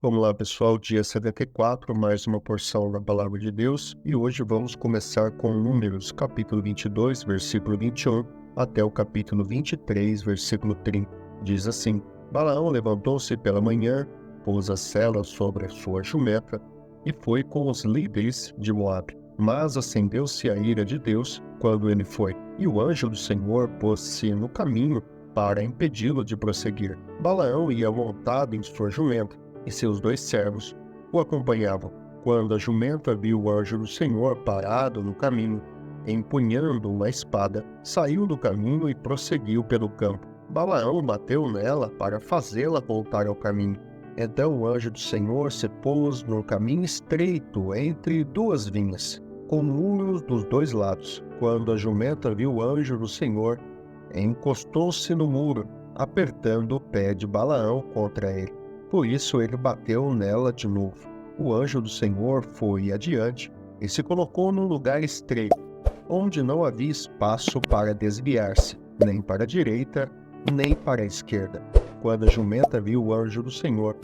Vamos lá, pessoal, dia 74, mais uma porção da Palavra de Deus, e hoje vamos começar com Números, capítulo 22, versículo 21, até o capítulo 23, versículo 30. Diz assim: Balaão levantou-se pela manhã, pôs a sela sobre a sua jumenta, e foi com os líderes de Moabe. Mas acendeu-se a ira de Deus quando ele foi, e o anjo do Senhor pôs-se no caminho para impedi-lo de prosseguir. Balaão ia montado em sua jumenta, e seus dois servos o acompanhavam. Quando a jumenta viu o anjo do Senhor parado no caminho, empunhando uma espada, saiu do caminho e prosseguiu pelo campo. Balaão bateu nela para fazê-la voltar ao caminho. Então o anjo do Senhor se pôs no caminho estreito entre duas vinhas, com muros dos dois lados. Quando a jumenta viu o anjo do Senhor, encostou-se no muro, apertando o pé de Balaão contra ele. Por isso ele bateu nela de novo. O anjo do Senhor foi adiante e se colocou num lugar estreito, onde não havia espaço para desviar-se, nem para a direita, nem para a esquerda. Quando a jumenta viu o anjo do Senhor,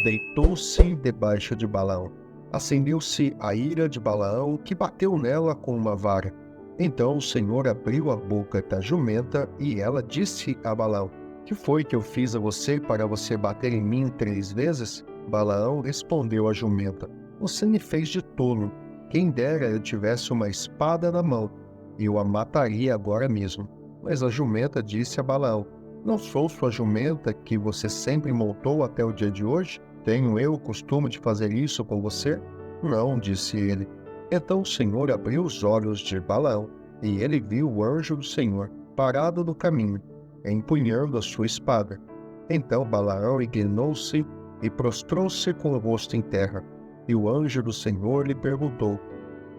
deitou-se debaixo de Balaão. Acendeu-se a ira de Balaão, que bateu nela com uma vara. Então o Senhor abriu a boca da jumenta e ela disse a Balaão: Que foi que eu fiz a você para você bater em mim 3 vezes? Balaão respondeu à jumenta: Você me fez de tolo. Quem dera eu tivesse uma espada na mão, eu a mataria agora mesmo. Mas a jumenta disse a Balaão: Não sou sua jumenta que você sempre montou até o dia de hoje? Tenho eu o costume de fazer isso com você? Não, disse ele. Então o Senhor abriu os olhos de Balaão, e ele viu o anjo do Senhor parado no caminho, empunhando a sua espada. Então Balaão inclinou-se e prostrou-se com o rosto em terra. E o anjo do Senhor lhe perguntou: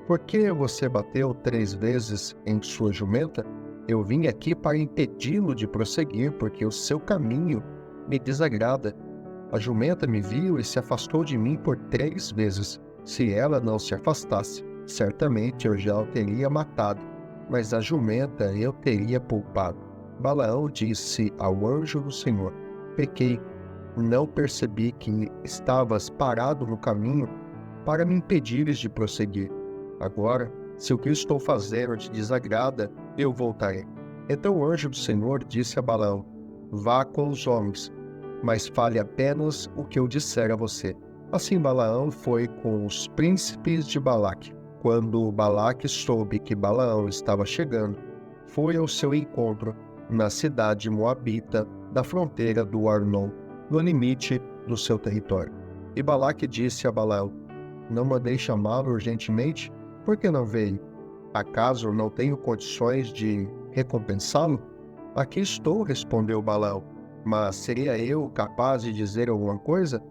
Por que você bateu 3 vezes em sua jumenta? Eu vim aqui para impedi-lo de prosseguir, porque o seu caminho me desagrada. A jumenta me viu e se afastou de mim por 3 vezes. Se ela não se afastasse, certamente eu já o teria matado, mas a jumenta eu teria poupado. Balaão disse ao anjo do Senhor: Pequei, não percebi que estavas parado no caminho para me impedires de prosseguir. Agora, se o que estou fazendo te desagrada, eu voltarei. Então o anjo do Senhor disse a Balaão: Vá com os homens, mas fale apenas o que eu disser a você. Assim Balaão foi com os príncipes de Balaque. Quando Balaque soube que Balaão estava chegando, foi ao seu encontro na cidade moabita da fronteira do Arnon, no limite do seu território. E Balaque disse a Balaão: Não mandei chamá-lo urgentemente? Por que não veio? Acaso não tenho condições de recompensá-lo? Aqui estou, respondeu Balaão. Mas seria eu capaz de dizer alguma coisa?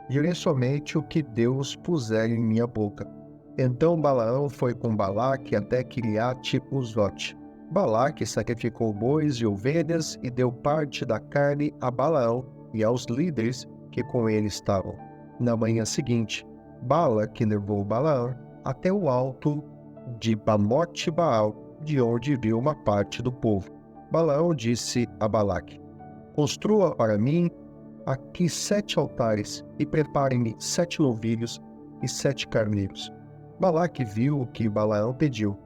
Direi somente o que Deus puser em minha boca. Então Balaão foi com Balaque até Quiriate-Uzote. Balaque sacrificou bois e ovelhas e deu parte da carne a Balaão e aos líderes que com ele estavam. Na manhã seguinte, Balaque levou Balaão até o alto de Bamote Baal, de onde viu uma parte do povo. Balaão disse a Balaque: Construa para mim aqui 7 altares e preparem-me 7 novilhos e 7 carneiros. Balaque viu o que Balaão pediu,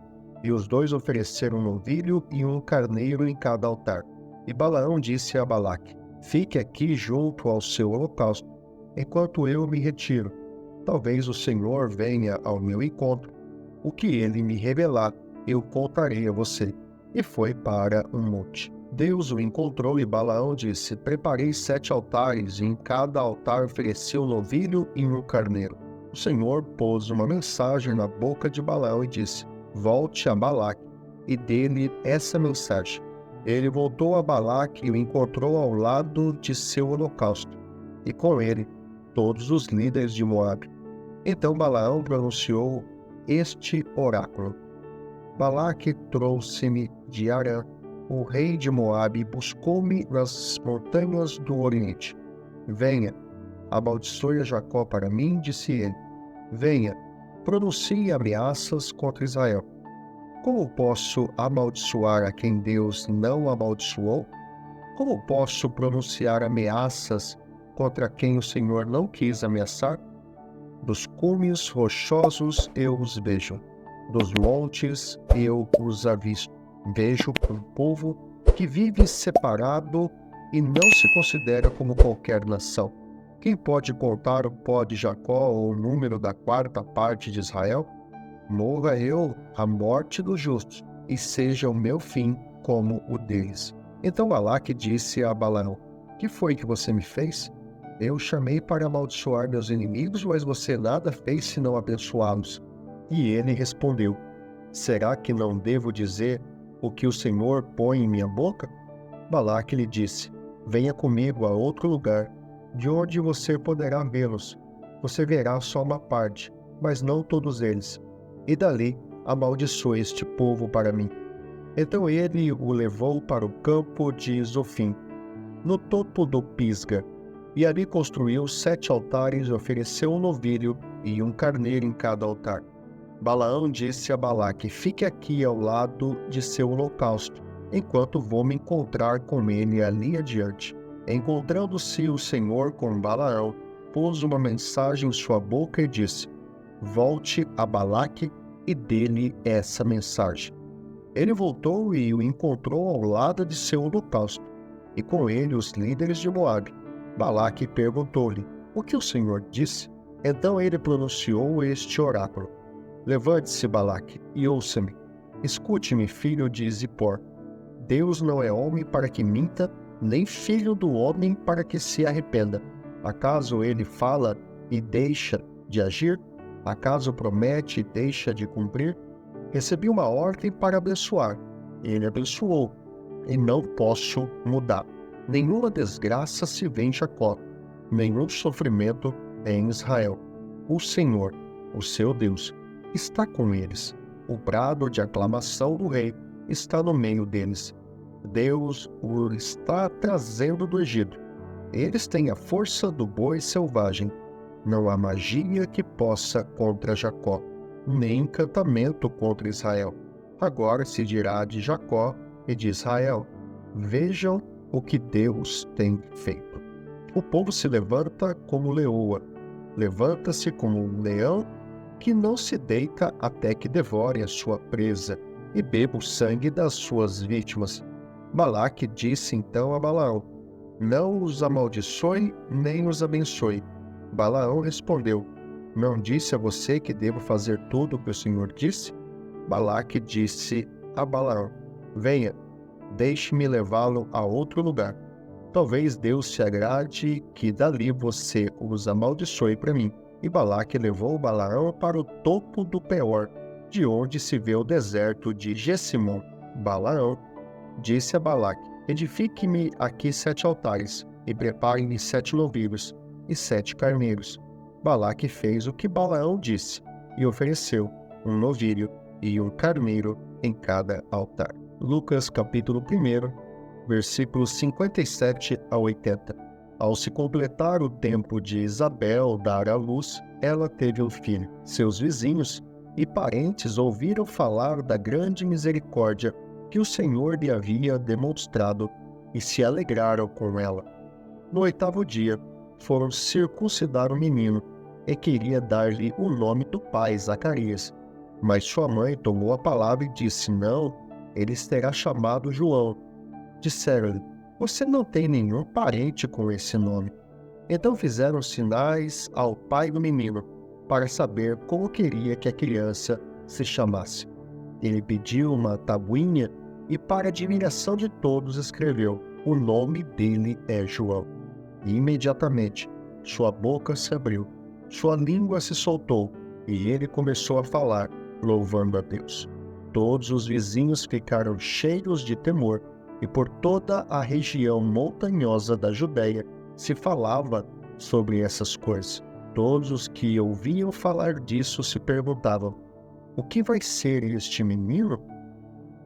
e os dois ofereceram um novilho e um carneiro em cada altar. E Balaão disse a Balaque: Fique aqui junto ao seu holocausto, enquanto eu me retiro. Talvez o Senhor venha ao meu encontro. O que ele me revelar, eu contarei a você. E foi para um monte. Deus o encontrou e Balaão disse: Preparei 7 altares, e em cada altar ofereci um novilho e um carneiro. O Senhor pôs uma mensagem na boca de Balaão e disse: Volte a Balaque e dê-lhe essa mensagem. Ele voltou a Balaque e o encontrou ao lado de seu holocausto, e com ele todos os líderes de Moabe. Então Balaão pronunciou este oráculo: Balaque trouxe-me de Arã, o rei de Moabe, e buscou-me nas montanhas do Oriente. Venha, amaldiçoe a Jacó para mim, disse ele. Venha, pronuncie ameaças contra Israel. Como posso amaldiçoar a quem Deus não amaldiçoou? Como posso pronunciar ameaças contra quem o Senhor não quis ameaçar? Dos cumes rochosos eu os vejo, dos montes eu os avisto. Vejo um povo que vive separado e não se considera como qualquer nação. Quem pode contar o pó de Jacó ou o número da quarta parte de Israel? Morra eu a morte dos justos, e seja o meu fim como o deles. Então Balaque disse a Balaão: Que foi que você me fez? Eu chamei para amaldiçoar meus inimigos, mas você nada fez senão abençoá-los. E ele respondeu: Será que não devo dizer o que o Senhor põe em minha boca? Balaque lhe disse: Venha comigo a outro lugar, de onde você poderá vê-los. Você verá só uma parte, mas não todos eles. E dali amaldiçoe este povo para mim. Então ele o levou para o campo de Zofim, no topo do Pisga, e ali construiu 7 altares e ofereceu um novilho e um carneiro em cada altar. Balaão disse a Balaque: Fique aqui ao lado de seu holocausto, enquanto vou me encontrar com ele ali adiante. Encontrando-se o Senhor com Balaão, pôs uma mensagem em sua boca e disse: Volte a Balaque e dê-lhe essa mensagem. Ele voltou e o encontrou ao lado de seu holocausto, e com ele os líderes de Moabe. Balaque perguntou-lhe: O que o Senhor disse? Então ele pronunciou este oráculo: Levante-se, Balaque, e ouça-me. Escute-me, filho de Zippor. Deus não é homem para que minta, nem filho do homem para que se arrependa. Acaso ele fala e deixa de agir? Acaso promete e deixa de cumprir? Recebi uma ordem para abençoar. Ele abençoou, e não posso mudar. Nenhuma desgraça se vê em Jacó, nenhum sofrimento em Israel. O Senhor, o seu Deus, está com eles. O brado de aclamação do rei está no meio deles. Deus o está trazendo do Egito. Eles têm a força do boi selvagem. Não há magia que possa contra Jacó, nem encantamento contra Israel. Agora se dirá de Jacó e de Israel: Vejam o que Deus tem feito. O povo se levanta como leoa, levanta-se como um leão que não se deita até que devore a sua presa e beba o sangue das suas vítimas. Balaque disse então a Balaão: Não os amaldiçoe nem os abençoe. Balaão respondeu: Não disse a você que devo fazer tudo o que o Senhor disse? Balaque disse a Balaão: Venha, deixe-me levá-lo a outro lugar. Talvez Deus se agrade que dali você os amaldiçoe para mim. E Balaque levou Balaão para o topo do Peor, de onde se vê o deserto de Gessimon. Balaão disse a Balaque: Edifique-me aqui 7 altares, e prepare-me 7 novilhos e 7 carneiros. Balaque fez o que Balaão disse, e ofereceu um novilho e um carneiro em cada altar. Lucas capítulo 1, versículos 57 a 80. Ao se completar o tempo de Isabel dar à luz, ela teve um filho. Seus vizinhos e parentes ouviram falar da grande misericórdia que o Senhor lhe havia demonstrado e se alegraram com ela. No 8º dia, foram circuncidar o menino e queria dar-lhe o nome do pai, Zacarias. Mas sua mãe tomou a palavra e disse: Não, ele será chamado João. Disseram-lhe: Você não tem nenhum parente com esse nome. Então fizeram sinais ao pai do menino, para saber como queria que a criança se chamasse. Ele pediu uma tabuinha e, para admiração de todos, escreveu: O nome dele é João. E imediatamente sua boca se abriu, sua língua se soltou, e ele começou a falar, louvando a Deus. Todos os vizinhos ficaram cheios de temor, e por toda a região montanhosa da Judéia se falava sobre essas coisas. Todos os que ouviam falar disso se perguntavam: O que vai ser este menino?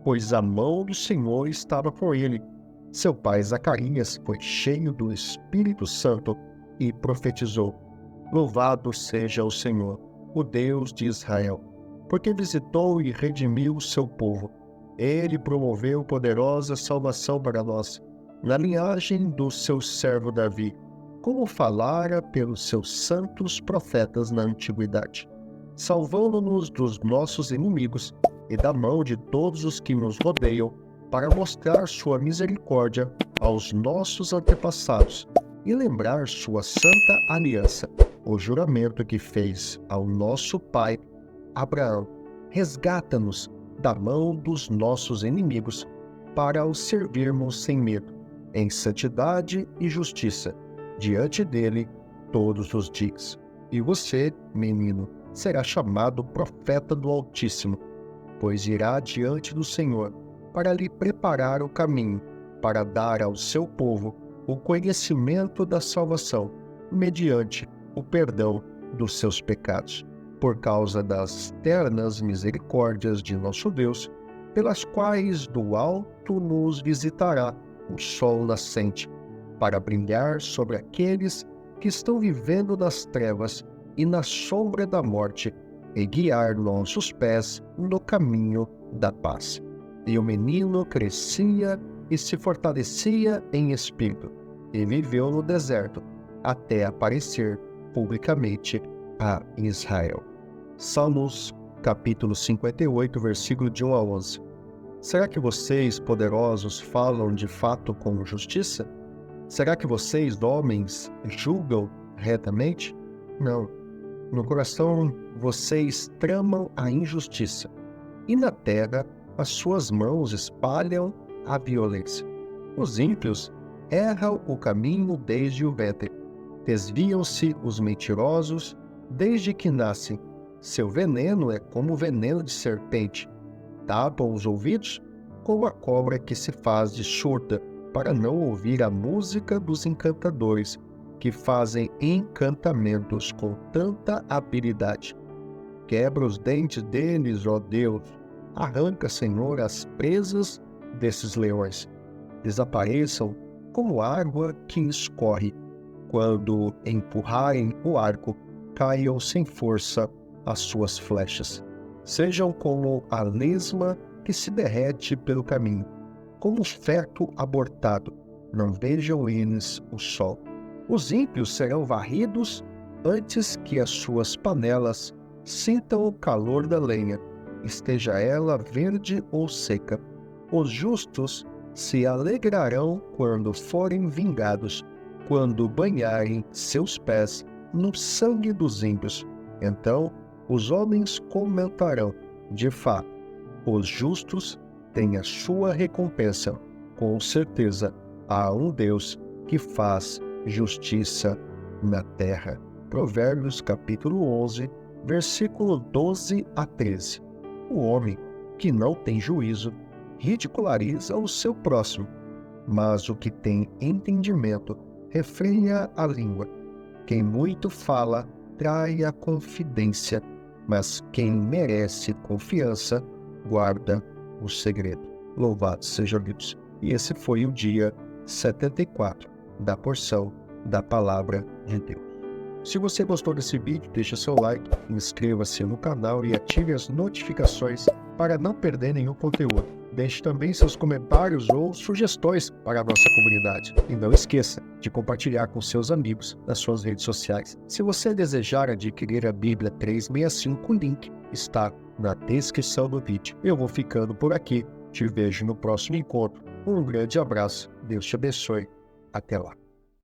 Pois a mão do Senhor estava com ele. Seu pai Zacarias foi cheio do Espírito Santo e profetizou: Louvado seja o Senhor, o Deus de Israel, porque visitou e redimiu o seu povo. Ele promoveu poderosa salvação para nós, na linhagem do seu servo Davi, como falara pelos seus santos profetas na antiguidade, salvando-nos dos nossos inimigos e da mão de todos os que nos rodeiam, para mostrar sua misericórdia aos nossos antepassados e lembrar sua santa aliança, o juramento que fez ao nosso pai Abraão. Resgata-nos da mão dos nossos inimigos, para os servirmos sem medo, em santidade e justiça, diante dele todos os dias. E você, menino, será chamado profeta do Altíssimo, pois irá diante do Senhor, para lhe preparar o caminho, para dar ao seu povo o conhecimento da salvação, mediante o perdão dos seus pecados, por causa das ternas misericórdias de nosso Deus, pelas quais do alto nos visitará o sol nascente, para brilhar sobre aqueles que estão vivendo nas trevas e na sombra da morte, e guiar nossos pés no caminho da paz. E o menino crescia e se fortalecia em espírito, e viveu no deserto, até aparecer publicamente a Israel. Salmos, capítulo 58, versículo de 1 a 11. Será que vocês, poderosos, falam de fato com justiça? Será que vocês, homens, julgam retamente? Não. No coração vocês tramam a injustiça, e na terra as suas mãos espalham a violência. Os ímpios erram o caminho desde o ventre, desviam-se os mentirosos desde que nascem. Seu veneno é como veneno de serpente. Tapam os ouvidos como a cobra que se faz de surda, para não ouvir a música dos encantadores, que fazem encantamentos com tanta habilidade. Quebra os dentes deles, ó Deus. Arranca, Senhor, as presas desses leões. Desapareçam como água que escorre. Quando empurrarem o arco, caiam sem força as suas flechas. Sejam como a lesma que se derrete pelo caminho, como feto abortado. Não vejam eles o sol. Os ímpios serão varridos antes que as suas panelas sintam o calor da lenha, esteja ela verde ou seca. Os justos se alegrarão quando forem vingados, quando banharem seus pés no sangue dos ímpios. Então os homens comentarão: de fato, os justos têm a sua recompensa. Com certeza, há um Deus que faz justiça na terra. Provérbios capítulo 11, versículo 12 a 13. O homem que não tem juízo ridiculariza o seu próximo, mas o que tem entendimento refreia a língua. Quem muito fala trai a confidência, mas quem merece confiança guarda o segredo. Louvado seja Deus. E esse foi o dia 74 da porção da Palavra de Deus. Se você gostou desse vídeo, deixe seu like, inscreva-se no canal e ative as notificações para não perder nenhum conteúdo. Deixe também seus comentários ou sugestões para a nossa comunidade. E não esqueça de compartilhar com seus amigos nas suas redes sociais. Se você desejar adquirir a Bíblia 365, o link está na descrição do vídeo. Eu vou ficando por aqui. Te vejo no próximo encontro. Um grande abraço. Deus te abençoe. Até lá.